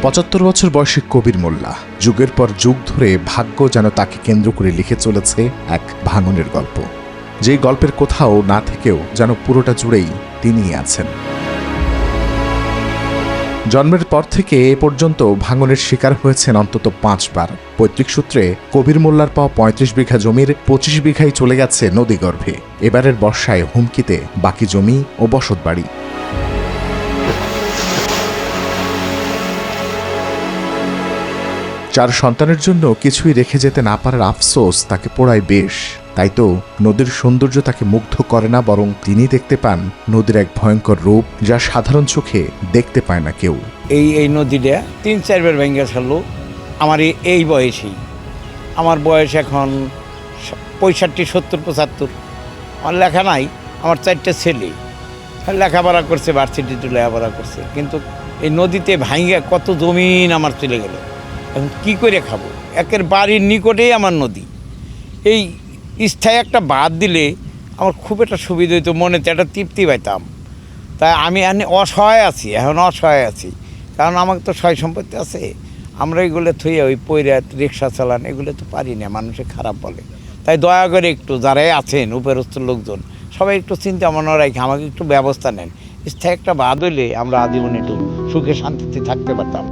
৭৫ বছর বয়সী কবির মোল্লা যুগের পর যুগ ধরে ভাগ্য যেন তাকে কেন্দ্র করে লিখে চলেছে এক ভাঙনের গল্প, যেই গল্পের কোথাও না থেকেও যেন পুরোটা জুড়েই তিনিই আছেন। জন্মের পর থেকে এ পর্যন্ত ভাঙনের শিকার হয়েছেন অন্তত ৫ বার। পৈতৃক সূত্রে কবির মোল্লার পাওয়া ৩৫ বিঘা জমির ২৫ বিঘাই চলে গেছে নদীগর্ভে। এবারের বর্ষায় হুমকিতে বাকি জমি ও বসতবাড়ি। ৪ সন্তানের জন্য কিছুই রেখে যেতে না পারার আফসোস তাকে পোড়ায় বেশ। তাই তো নদীর সৌন্দর্য তাকে মুগ্ধ করে না, বরং তিনি দেখতে পান নদীর এক ভয়ঙ্কর রূপ, যা সাধারণ চোখে দেখতে পায় না কেউ। এই নদীটা ৩-৪ বার ভেঙে ছাড়লো আমার এই বয়সেই। আমার বয়স এখন ৬৫, ৭০, ৭৫। আমার লেখা নাই, আমার 4টে ছেলে লেখাপড়া করছে, ভার্সিটিতে লেখাপড়া করছে, কিন্তু এই নদীতে ভাঙে কত জমিন আমার চলে গেল। এখন কী করে খাবো? একের বাড়ির নিকটেই আমার নদী। এই স্থায়ী একটা বাদ দিলে আমার খুব একটা সুবিধা হতো, মনেতে একটা তৃপ্তি পাইতাম। তাই আমি অসহায় আছি, এখন অসহায় আছি, কারণ আমাকে তো সয় সম্পত্তি আছে। আমরা এগুলো থইয়া ওই পৈরাত রিক্সা চালান এগুলো তো পারি না, মানুষে খারাপ বলে। তাই দয়া করে একটু যারাই আছেন উপরস্থ লোকজন সবাই একটু চিন্তা মনে রাখে আমাকে একটু ব্যবস্থা নেন। স্থায়ী একটা বাদ হইলে আমরা আজীবন একটু সুখে শান্তিতে থাকতে পারতাম।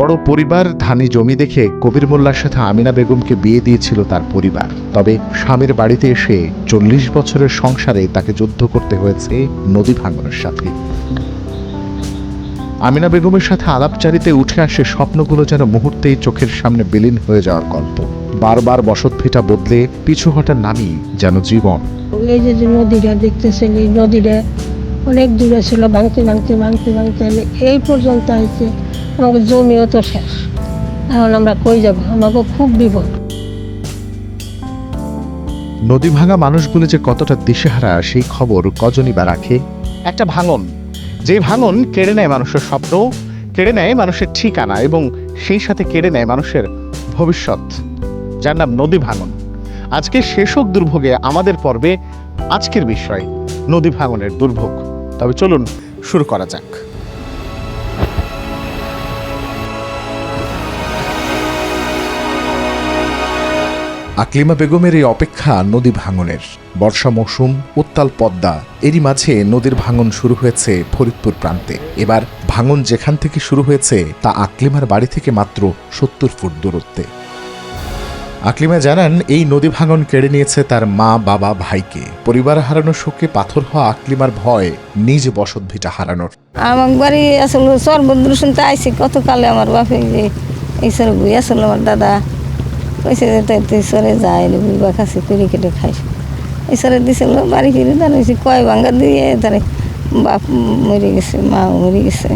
বড় পরিবার, ধানি জমি দেখে কবির মোল্লার সাথে আমিনা বেগমকে বিয়ে দিয়েছিল তার পরিবার। তবে স্বামীর বাড়িতে এসে ৪০ বছরের সংসারে তাকে যুদ্ধ করতে হয়েছে নদী ভাঙনের সাথে। আমিনা বেগমের সাথে আলাপচারিতে উঠে আসে স্বপ্নগুলো যেন মুহূর্তেই চোখের সামনে বিলীন হয়ে যাওয়ার গল্প। বারবার বসত ভিটা বদলে পিছু হটার নামই যেন জীবন। এই যে নদীটা দেখতেছেন, এই নদীটা অনেক দূরে ছিল, ভাঙতে ভাঙতে ভাঙতে ভাঙতে এই পর্যন্ত আইছে। আমাকে জমিও তো শেষ, এখন আমরা কই যাব? আমাকে খুব বিপদ। নদী ভাঙা মানুষগুলো যে কতটা দিশেহারা সেই খবর কজনই বা রাখে। একটা ভাঙন, যে ভাঙন কেড়ে নেয় মানুষের স্বপ্ন, কেড়ে নেয় মানুষের ঠিকানা এবং সেই সাথে কেড়ে নেয় মানুষের ভবিষ্যৎ, যার নাম নদী ভাঙন। আজকে শেষক দুর্ভোগে আমাদের পর্বে আজকের বিষয় নদী ভাঙনের দুর্ভোগ। তবে চলুন শুরু করা যাক। আকলিমা বেগমের এই অপেক্ষা নদী ভাঙনের। বর্ষা মৌসুম, উত্তাল পদ্মা, এরই মাঝে নদীর ভাঙন শুরু হয়েছে ফরিদপুর প্রান্তে। এবার ভাঙন যেখান থেকে শুরু হয়েছে তা আকলিমার বাড়ি থেকে মাত্র ৭০ ফুট দূরত্বে। আকলিমা জানান, এই নদী ভাঙন কেড়ে নিয়েছে তার মা, বাবা, ভাইকে। পরিবার হারানোর শোকে পাথর হওয়া আকলিমার ভয় নিজ বসত ভিটা হারানোর। আমার বাড়ি আসলে সর্বদ্র শুনতে আইসি কতকালে আমার বাপে যে এই সরে বুই আসলো আমার দাদা কইছে যে তুই সরে যাই বুড়বা খাসি করে কেটে খাইস। এই সরে দিছিল বাড়ি ফিরে দাঁড়িয়েছি কয় ভাঙ্গা দিয়ে তারে বাপ মরে গেছে, মা মরে গেছে।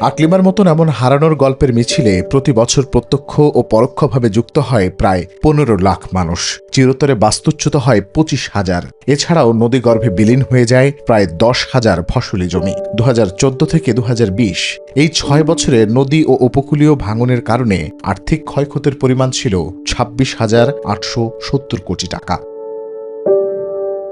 আকলিমার মতন এমন হারানোর গল্পের মিছিলে প্রতি বছর প্রত্যক্ষ ও পরোক্ষভাবে যুক্ত হয় প্রায় ১৫ লাখ মানুষ। চিরতরে বাস্তুচ্যুত হয় ২৫,০০০। এছাড়াও নদীগর্ভে বিলীন হয়ে যায় প্রায় ১০,০০০ ফসলি জমি। ২০১৪ থেকে ২০২০ এই ৬ বছরে নদী ও উপকূলীয় ভাঙনের কারণে আর্থিক ক্ষয়ক্ষতির পরিমাণ ছিল ২৬,৮৭০ কোটি টাকা।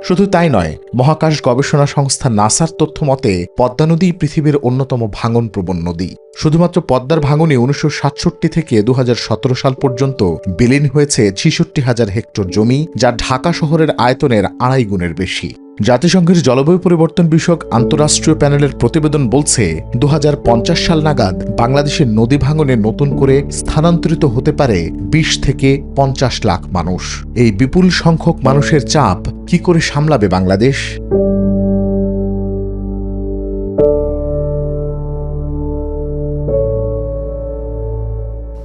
শুধু তাই নয়, মহাকাশ গবেষণা সংস্থা নাসার তথ্য মতে পদ্মা নদী পৃথিবীর অন্যতম ভাঙন প্রবণ নদী। শুধুমাত্র পদ্মার ভাঙনে ১৯৬৭ থেকে ২০১৭ সাল পর্যন্ত বিলীন হয়েছে ৬৬,০০০ হেক্টর জমি, যা ঢাকা শহরের আয়তনের ২.৫ গুণের বেশি। জাতিসংঘের জলবায়ু পরিবর্তন বিষয়ক আন্তঃরাষ্ট্রীয় প্যানেলের প্রতিবেদন বলছে ২০৫০ সাল নাগাদ বাংলাদেশের নদী ভাঙনে নতুন করে স্থানান্তরিত হতে পারে ২০ থেকে ৫০ লাখ মানুষ। এই বিপুল সংখ্যক মানুষের চাপ কি করে সামলাবে বাংলাদেশ?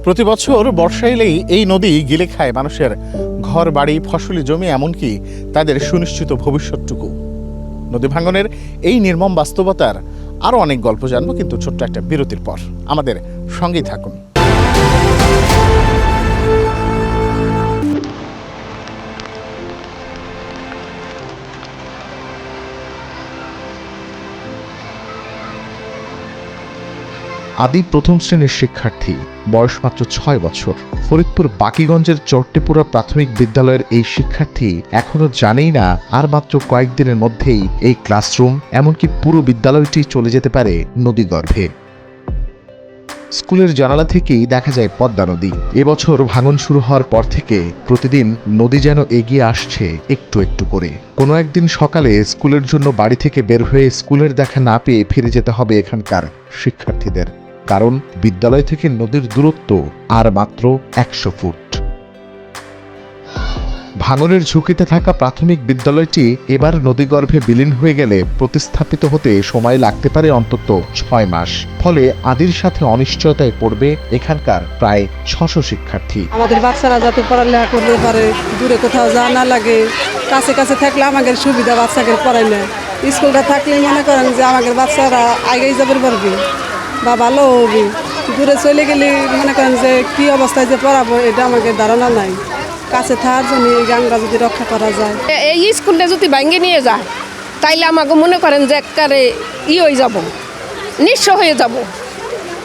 প্রতি বছর বর্ষা এলেই এই নদী গিলে খায় মানুষের ঘর বাড়ি, ফসলি জমি, এমনকি তাদের সুনিশ্চিত ভবিষ্যৎটুকু। নদী ভাঙনের এই নির্মম বাস্তবতার আরও অনেক গল্প জানবো, কিন্তু ছোট্ট একটা বিরতির পর। আমাদের সঙ্গেই থাকুন। আদি প্রথম শ্রেণীর শিক্ষার্থী, বয়স মাত্র 6 বছর। ফরিদপুর বাকিগঞ্জের চট্টিপুরা প্রাথমিক বিদ্যালয়ের এই শিক্ষার্থী এখনো জানেই না আর মাত্র কয়েকদিনের মধ্যেই এই ক্লাসরুম এমনকি পুরো বিদ্যালয়টি চলে যেতে পারে নদীগর্ভে। স্কুলের জানালা থেকেই দেখা যায় পদ্মা নদী। এবছর ভাঙন শুরু হওয়ার পর থেকে প্রতিদিন নদী যেন এগিয়ে আসছে একটু একটু করে। কোনো একদিন সকালে স্কুলের জন্য বাড়ি থেকে বের হয়ে স্কুলের দেখা না পেয়ে ফিরে যেতে হবে এখানকার শিক্ষার্থীদের, কারণ বিদ্যালয় থেকে নদীর দূরত্ব আর মাত্র 100 ফুট। ভাঙনের ঝুঁকিতে থাকা প্রাথমিক বিদ্যালয়টি এবার নদীগর্ভে বিলীন হয়ে গেলে প্রতিস্থাপিত হতে সময় লাগতে পারে অন্তত 6 মাস। ফলে আদির সাথে অনিশ্চয়তায় পড়বে এখানকার প্রায় 600 শিক্ষার্থী। আমাদের বাচ্চারা যাতে পড়ালেখা করতে পারে, দূরে কোথাও যাওয়া না লাগে, কাছে কাছে থাকলে আমাদের সুবিধা বাচ্চাকে পড়াইলে। স্কুলটা থাকলে মনে করেন যে আমাদের বাচ্চারা আগেই যাবে পারবে বা ভালো হবে। দূরে চলে গেলে মনে করেন যে কী অবস্থায় যে পড়াবো এটা আমাদের ধারণা নাই। কাছে থাকার জন্য এই গানটা যদি রক্ষা করা যায়, এই স্কুলটা যদি ভেঙে নিয়ে যায় তাইলে আমাকে মনে করেন যে একবারে হয়ে যাব, নিঃস্ব হয়ে যাব,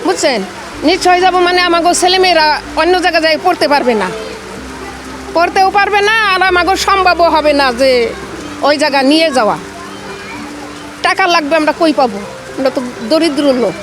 বুঝছেন? নিঃস্ব হয়ে যাব মানে আমাকে ছেলেমেয়েরা অন্য জায়গায় যাই পড়তে পারবে না, পড়তেও পারবে না, আর আমাকে সম্ভবও হবে না যে ওই জায়গা নিয়ে যাওয়া। টাকা লাগবে, আমরা কই পাবো? আমরা তো দরিদ্র লোক।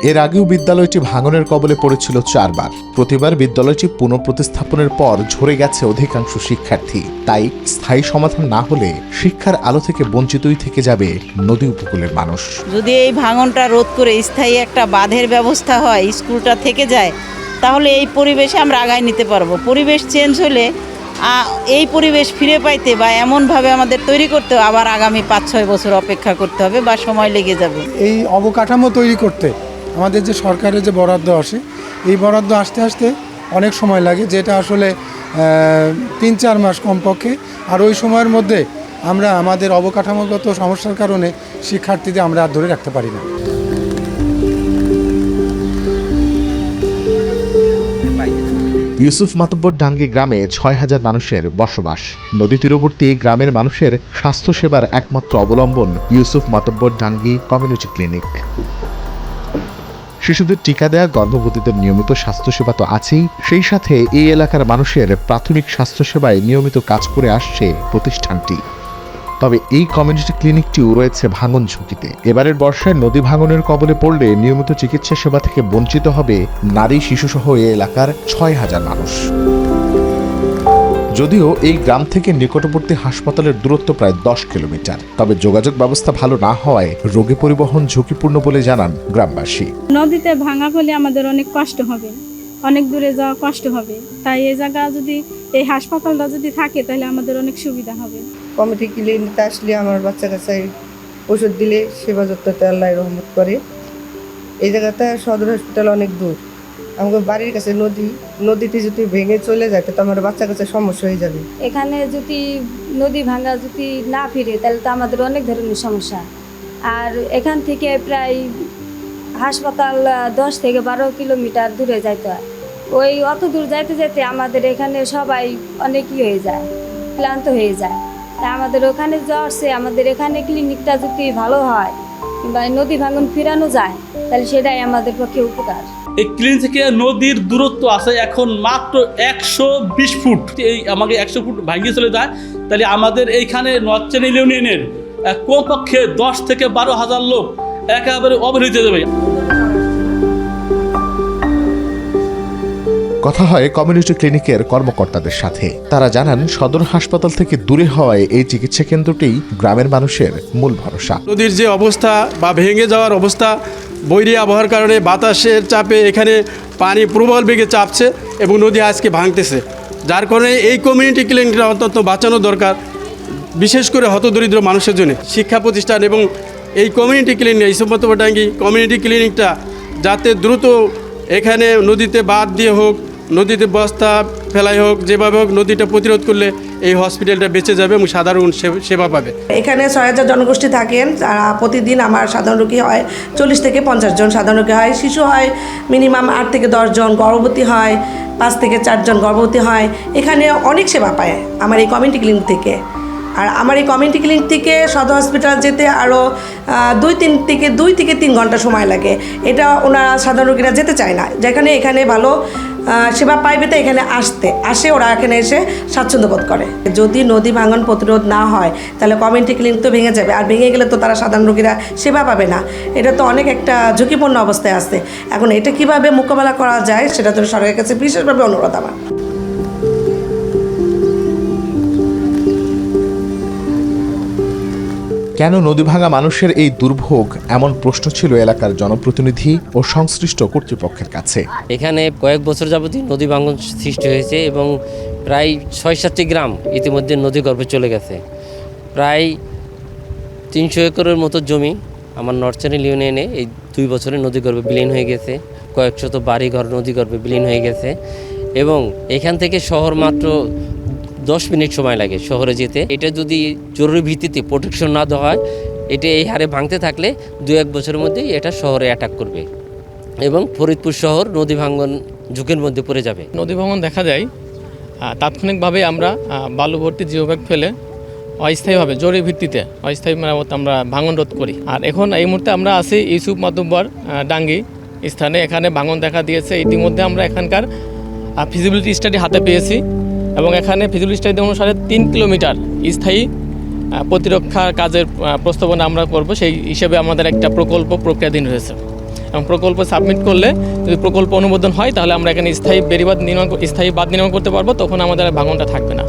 এর আগেও বিদ্যালয়টি ভাঙনের কবলে পড়েছিল 4 বার। প্রতিবার বিদ্যালয়টি পুনঃপ্রতিস্থাপনের পর ঝরে গেছে অধিকাংশ শিক্ষার্থী। তাই স্থায়ী সমাধান না হলে শিক্ষার আলো থেকে বঞ্চিতই থেকে যাবে নদী উপকূলের মানুষ। যদি এই ভাঙনটা রোধ করে স্থায়ী একটা বাঁধের ব্যবস্থা হয়, স্কুলটা থেকে যায়, তাহলে এই পরিবেশে আমরা আগায় নিতে পারবো। পরিবেশ চেঞ্জ হলে এই পরিবেশ ফিরে পাইতে বা এমনভাবে আমাদের তৈরি করতে আবার আগামী 5-6 বছর অপেক্ষা করতে হবে বা সময় লেগে যাবে। এই অবকাঠামো তৈরি করতে আমাদের যে সরকারের যে বরাদ্দ আসে, এই বরাদ্দ আসতে আসতে অনেক সময় লাগে, যেটা আসলে 3-4 মাস কমপক্ষে। আর ওই সময়ের মধ্যে আমরা আমাদের অবকাঠামোগত সমস্যার কারণে শিক্ষার্থীদের আমরা আর ধরে রাখতে পারি না। ইউসুফ মাতব্বর ডাঙ্গি গ্রামে 6000 মানুষের বসবাস। নদী তীরবর্তী গ্রামের মানুষের স্বাস্থ্যসেবার একমাত্র অবলম্বন ইউসুফ মাতব্বর ডাঙ্গি কমিউনিটি ক্লিনিক। শিশুদের টিকা দেয়া, গর্ভবতীদের নিয়মিত স্বাস্থ্যসেবা তো আছেই, সেই সাথে এই এলাকার মানুষের প্রাথমিক স্বাস্থ্যসেবায় নিয়মিত কাজ করে আসছে প্রতিষ্ঠানটি। তবে এই কমিউনিটি ক্লিনিকটিও রয়েছে ভাঙন ঝুঁকিতে। এবারের বর্ষায় নদী ভাঙনের কবলে পড়লে নিয়মিত চিকিৎসা সেবা থেকে বঞ্চিত হবে নারী, শিশুসহ এই এলাকার 6000 মানুষ। যদিও এই গ্রাম থেকে নিকটবর্তী হাসপাতালের দূরত্ব প্রায় 10 কিলোমিটার, তবে যোগাযোগ ব্যবস্থা ভালো না হওয়ায় রোগী পরিবহন ঝুঁকিপূর্ণ বলে জানান গ্রামবাসী। নদীতে ভাঙা হলে আমাদের অনেক কষ্ট হবে, অনেক দূরে যাওয়া কষ্ট হবে। তাই এই জায়গা যদি, এই হাসপাতালটা যদি থাকে তাহলে আমাদের অনেক সুবিধা হবে। কমিটি ক্লিনিকে আসলে আমার বাচ্চা কাছে ওষুধ দিলে সেবা যত্নতে আল্লাহ রহমত করে। এই জায়গাটা সদর হসপিটাল অনেক দূর, আমাদের বাড়ির কাছে নদীতে যদি ভেঙে চলে যায় তো আমার বাচ্চার কাছে সমস্যা হয়ে যাবে। এখানে যদি নদী ভাঙা যদি না ফিরে তাহলে তো আমাদের অনেক ধরনের সমস্যা। আর এখান থেকে প্রায় হাসপাতাল 10 থেকে 12 কিলোমিটার দূরে যাইতে হয়। ওই অত দূর যাইতে যাইতে আমাদের এখানে সবাই অনেক হয়ে যায়, ক্লান্ত হয়ে যায়। তাই আমাদের ওখানে যাওয়ার চেয়ে আমাদের এখানে ক্লিনিকটা যদি ভালো হয় বা নদী ভাঙন ফিরানো যায় তাহলে সেটাই আমাদের পক্ষে উপকার। এই ক্লিনিক থেকে নদীর দূরত্ব আছে এখন মাত্র 120 ফুট। এই আমাকে 100 ফুট ভাঙিয়ে চলে যায়, তাহলে আমাদের এইখানে নর্থ চ্যানেল ইউনিয়নের কমপক্ষে 10 থেকে 12,000 লোক একেবারে অবহেলিত হয়ে যাবে। কথা হয় কমিউনিটি ক্লিনিকের কর্মকর্তাদের সাথে। তারা জানান সদর হাসপাতাল থেকে দূরে হওয়ায় এই চিকিৎসা কেন্দ্রটি গ্রামের মানুষের মূল ভরসা। নদীর যে অবস্থা বা ভেঙে যাওয়ার অবস্থা, বৈরী আবহাওয়ার কারণে বাতাসের চাপে এখানে পানি প্রবল বেগে চাপছে এবং নদী আজকে ভাঙতেছে, যার কারণে এই কমিউনিটি ক্লিনিকটা অন্তত বাঁচানো দরকার, বিশেষ করে হতদরিদ্র মানুষের জন্য। শিক্ষা প্রতিষ্ঠান এবং এই কমিউনিটি ক্লিনিক, ইউসুফ মাতব্বর ডাঙ্গি কমিউনিটি ক্লিনিকটা যাতে দ্রুত এখানে নদীতে বাঁধ দিয়ে হোক, নদীতে বস্তা ফেলাই হোক, যেভাবে হোক নদীটা প্রতিরোধ করলে এই হসপিটালটা বেঁচে যাবে এবং সাধারণ সেবা পাবে। এখানে 6000 জনগোষ্ঠী থাকেন, যারা প্রতিদিন আমার সাধারণ রোগী হয় 40 থেকে 50 জন সাধারণ রোগী হয়। শিশু হয় মিনিমাম 8 থেকে 10 জন, গর্ভবতী হয় 5 থেকে 4 জন গর্ভবতী হয়। এখানে অনেক সেবা পায় আমার এই কমিউনিটি ক্লিনিক থেকে। আর আমার এই কমিউনিটি ক্লিনিক থেকে সদর হসপিটাল যেতে আরও 2 থেকে 3 ঘন্টা সময় লাগে। এটা ওনারা সাধারণ রোগীরা যেতে চায় না, যেখানে এখানে ভালো সেবা পাইবে তো এখানে আসে ওরা এখানে এসে স্বাচ্ছন্দ্য বোধ করে। যদি নদী ভাঙন প্রতিরোধ না হয় তাহলে কমিউনিটি ক্লিনিক তো ভেঙে যাবে, আর ভেঙে গেলে তো তারা সাধারণ রোগীরা সেবা পাবে না। এটা তো অনেক একটা ঝুঁকিপূর্ণ অবস্থায় আছে। এখন এটা কিভাবে মোকাবেলা করা যায় সেটা তো সরকারের কাছে বিশেষভাবে অনুরোধ আমার। কেন নদী ভাঙা মানুষের এই দুর্ভোগ, এমন প্রশ্ন ছিল এলাকার জনপ্রতিনিধি ও সংশ্লিষ্ট কর্তৃপক্ষের কাছে। এখানে কয়েক বছর যাবতীয় নদী ভাঙন সৃষ্টি হয়েছে এবং প্রায় 6-7টি গ্রাম ইতিমধ্যে নদীগর্ভে চলে গেছে। প্রায় 300 একরের মতো জমি আমার নর্থ চ্যানেল ইউনিয়নে এই 2 বছরে নদীগর্ভে বিলীন হয়ে গেছে। কয়েক শত বাড়িঘর নদীগর্ভে বিলীন হয়ে গেছে এবং এখান থেকে শহর মাত্র 10 মিনিট সময় লাগে শহরে যেতে। এটা যদি জরুরি ভিত্তিতে প্রোটেকশন না দেওয়া হয়, এটা এই হারে ভাঙতে থাকলে 2-1 বছরের মধ্যেই এটা শহরে অ্যাটাক করবে এবং ফরিদপুর শহর নদী ভাঙন ঝুঁকির মধ্যে পড়ে যাবে। নদী ভাঙন দেখা যায় তাৎক্ষণিকভাবে আমরা বালু ভর্তি জিওব্যাগ ফেলে অস্থায়ীভাবে জরুরি ভিত্তিতে অস্থায়ী মেরামত আমরা ভাঙন রোধ করি। আর এখন এই মুহূর্তে আমরা আছি ইউসুফ মাতুব্বর ডাঙ্গি স্থানে। এখানে ভাঙন দেখা দিয়েছে। ইতিমধ্যে আমরা এখানকার ফিজিবিলিটি স্টাডি হাতে পেয়েছি এবং এখানে ফিজিবিলিটি স্টাডি অনুসারে 3 কিলোমিটার স্থায়ী প্রতিরক্ষার কাজের প্রস্তাবনা আমরা করব। সেই হিসেবে আমাদের একটা প্রকল্প প্রক্রিয়াধীন রয়েছে এবং প্রকল্প সাবমিট করলে যদি প্রকল্প অনুমোদন হয় তাহলে আমরা এখানে স্থায়ী বাঁধ নির্মাণ করতে পারবো। তখন আমাদের ভাঙনটা থাকবে না।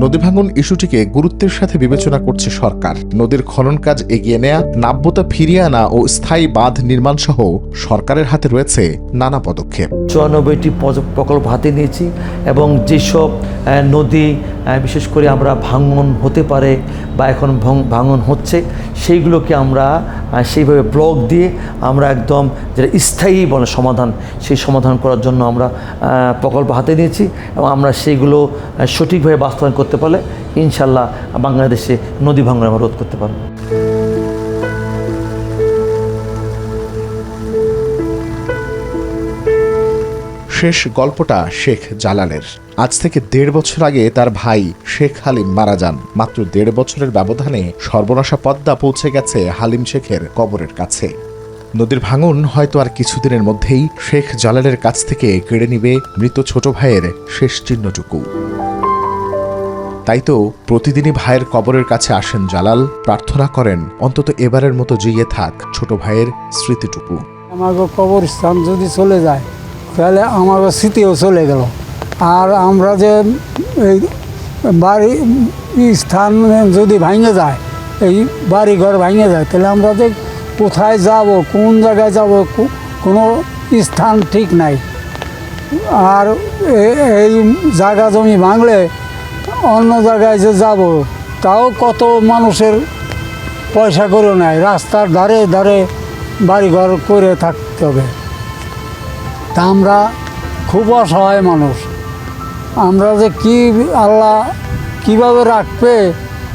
নদী ভাঙন ইস্যুটিকে গুরুত্বের সাথে বিবেচনা করছে সরকার। নদীর খনন কাজ এগিয়ে নেয়া, নাব্যতা ফিরিয়ে আনা ও স্থায়ী বাঁধ নির্মাণ সহ সরকারের হাতে রয়েছে নানা পদক্ষেপ। 94টি প্রকল্প হাতে নিয়েছি এবং যেসব নদী বিশেষ করে আমরা ভাঙন হতে পারে বা এখন ভাঙন হচ্ছে সেইগুলোকে আমরা সেইভাবে ব্লক দিয়ে আমরা একদম যেটা স্থায়ী বলে সমাধান, সেই সমাধান করার জন্য আমরা প্রকল্প হাতে নিয়েছি এবং আমরা সেইগুলো সঠিকভাবে বাস্তবায়ন করতে পারলে ইনশাল্লাহ বাংলাদেশে নদী ভাঙন আমরা রোধ করতে পারব। শেষ গল্পটা শেখ জালালের। আজ থেকে 1.5 বছর আগে তার ভাই শেখ হালিম মারা যান। মাত্র 1.5 বছরের ব্যবধানে সর্বনাশা পদ্মা পৌঁছে গেছে হালিম শেখের কবরের কাছে। নদীর ভাঙন হয়তো আর কিছুদিনের মধ্যেই শেখ জালালের কাছ থেকে কেড়ে নিবে মৃত ছোট ভাইয়ের শেষ চিহ্নটুকু। তাই তো প্রতিদিনই ভাইয়ের কবরের কাছে আসেন জালাল, প্রার্থনা করেন অন্তত এবারের মতো জিয়ে থাক ছোট ভাইয়ের স্মৃতিটুকু। আমাকে কবরস্থান যদি চলে যায় তাহলে আমার স্মৃতিও চলে গেল। আর আমরা যে এই বাড়ি স্থান যদি ভেঙে যায়, এই বাড়িঘর ভেঙে যায়, তাহলে আমরা যে কোথায় যাব, কোন জায়গায় যাব, কোনো স্থান ঠিক নাই। আর এই জায়গা জমি ভাঙলে অন্য জায়গায় যে যাব তাও কত মানুষের পয়সা করে নেয়, রাস্তার ধারে ধারে বাড়িঘর করে থাকতে হবে। তা আমরা খুব অসহায় মানুষ। আমরা যে কি আল্লাহ কিভাবে রাখবে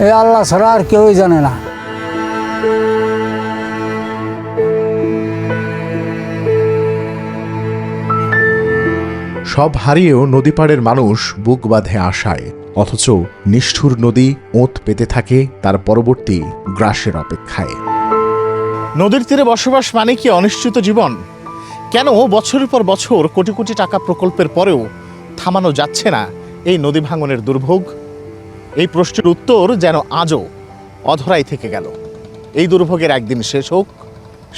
এই আল্লাহ ছাড়া আর কেউই জানে না। সব হারিয়েও নদী পাড়ের মানুষ বুক বাঁধে আশায়, অথচ নিষ্ঠুর নদী ওঁত পেতে থাকে তার পরবর্তী গ্রাসের অপেক্ষায়। নদীর তীরে বসবাস মানে কি অনিশ্চিত জীবন? কেন বছরের পর বছর কোটি কোটি টাকা প্রকল্পের পরেও থামানো যাচ্ছে না এই নদী ভাঙনের দুর্ভোগ? এই প্রশ্নের উত্তর যেন আজও অধরাই থেকে গেল। এই দুর্ভোগের একদিন শেষ হোক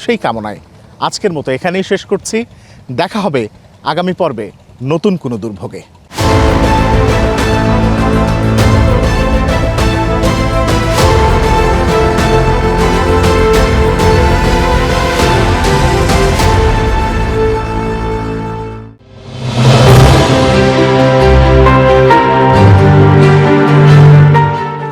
সেই কামনায় আজকের মতো এখানেই শেষ করছি। দেখা হবে আগামী পর্বে নতুন কোনো দুর্ভোগে।